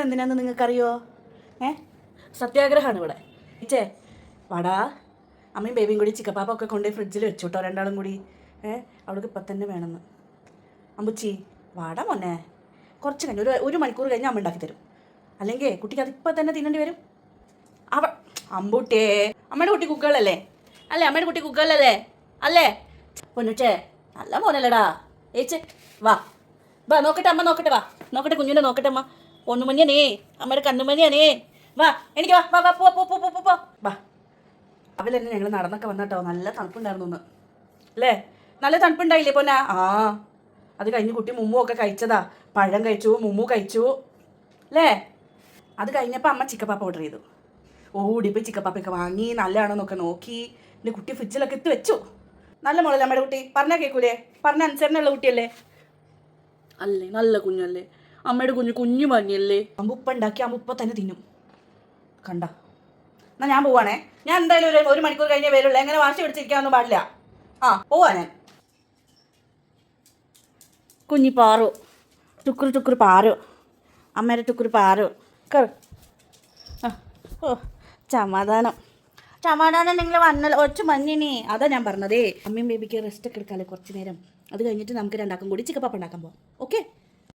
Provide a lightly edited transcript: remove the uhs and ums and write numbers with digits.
ഇപ്പം എന്തിനാന്ന് നിങ്ങൾക്കറിയോ? സത്യാഗ്രഹമാണ് ഇവിടെ. ഇച്ചേ വാടാ, അമ്മയും ബേബിയും കൂടി ചിക്കപ്പാപ്പ ഒക്കെ കൊണ്ടുപോയി ഫ്രിഡ്ജിൽ വെച്ചു കേട്ടോ, രണ്ടാളും കൂടി. അവൾക്ക് ഇപ്പം തന്നെ വേണമെന്ന്. അമ്പുച്ചി വാടാ മോനെ, കുറച്ച് കഴിഞ്ഞ് ഒരു മണിക്കൂർ കഴിഞ്ഞ് അമ്മ ഉണ്ടാക്കി തരും. അല്ലെങ്കിൽ കുട്ടിക്ക് അതിപ്പോൾ തന്നെ തിന്നേണ്ടി വരും. അമ്പൂട്ടിയേ, അമ്മയുടെ കുട്ടി കുക്കുകളല്ലേ? അല്ലേ അമ്മയുടെ കുട്ടി കുക്കുകളല്ലേ? അല്ലേ പൊന്നുച്ചേ? നല്ല മോനല്ലേടാ. ഏച്ചേ വാ വാ, നോക്കട്ടെ അമ്മ, നോക്കട്ടെ, വാ നോക്കട്ടെ, കുഞ്ഞിനെ നോക്കട്ടെ അമ്മ. പൊന്നുമണിയാനേ, അമ്മയുടെ കണ്ണുമണിയാനേ. വാ എനിക്ക് വാ വാ വാ, പോ പോ പോ പോ പോ വാ. അവൽ തന്നെ ഞങ്ങൾ നടന്നൊക്കെ വന്നിട്ടോ, നല്ല തണുപ്പുണ്ടായിരുന്നു ഒന്ന് അല്ലേ? നല്ല തണുപ്പുണ്ടായില്ലേ പൊന്നാ? അത് കഴിഞ്ഞ് കുട്ടി മുമ്മു ഒക്കെ കഴിച്ചതാ. പഴം കഴിച്ചു, മുമ്മു കഴിച്ചു അല്ലേ? അത് കഴിഞ്ഞപ്പോൾ അമ്മ ചിക്കപ്പാപ്പ ഓർഡർ ചെയ്തു. ഓടിപ്പോയി ചിക്കപ്പാപ്പയൊക്കെ വാങ്ങി നല്ലതാണെന്നൊക്കെ നോക്കി എൻ്റെ കുട്ടി ഫ്രിഡ്ജിലൊക്കെ എത്തി വെച്ചു. നല്ല മോളല്ലേ അമ്മയുടെ കുട്ടി? പറഞ്ഞാൽ കേൾക്കൂലേ? പറഞ്ഞ അനുസരണയുള്ള കുട്ടിയല്ലേ? അല്ലേ, നല്ല കുഞ്ഞല്ലേ അമ്മയുടെ കുഞ്ഞു, കുഞ്ഞു മഞ്ഞല്ലേ? അമ്പുപ്പ ഉണ്ടാക്കി അമ്പുപ്പ തന്നെ തിന്നും. കണ്ട എന്നാൽ ഞാൻ പോവാണേ. ഞാൻ എന്തായാലും ഒരു മണിക്കൂർ കഴിഞ്ഞേ വരുള്ളൂ. എങ്ങനെ വാശി പിടിച്ചിരിക്കാനൊന്നും പാടില്ല. പോവാ ഞാൻ. കുഞ്ഞി പാറു, ടുക്കുറു ടുക്കുറു പാറു, അമ്മയുടെ ടുക്കുറു പാറു. സമാധാനം സമാധാനം, നിങ്ങൾ വന്നല്ലോ. ഒച്ച മഞ്ഞിനി, അതാ ഞാൻ പറഞ്ഞതേ. അമ്മയും ബേബിക്ക് റെസ്റ്റ് ഒക്കെ എടുക്കാമല്ലോ കുറച്ച് നേരം. അത് കഴിഞ്ഞിട്ട് നമുക്ക് രണ്ടാക്കും കൂടി ചിക്കപ്പാപ്പ ഉണ്ടാക്കാൻ പോകാം.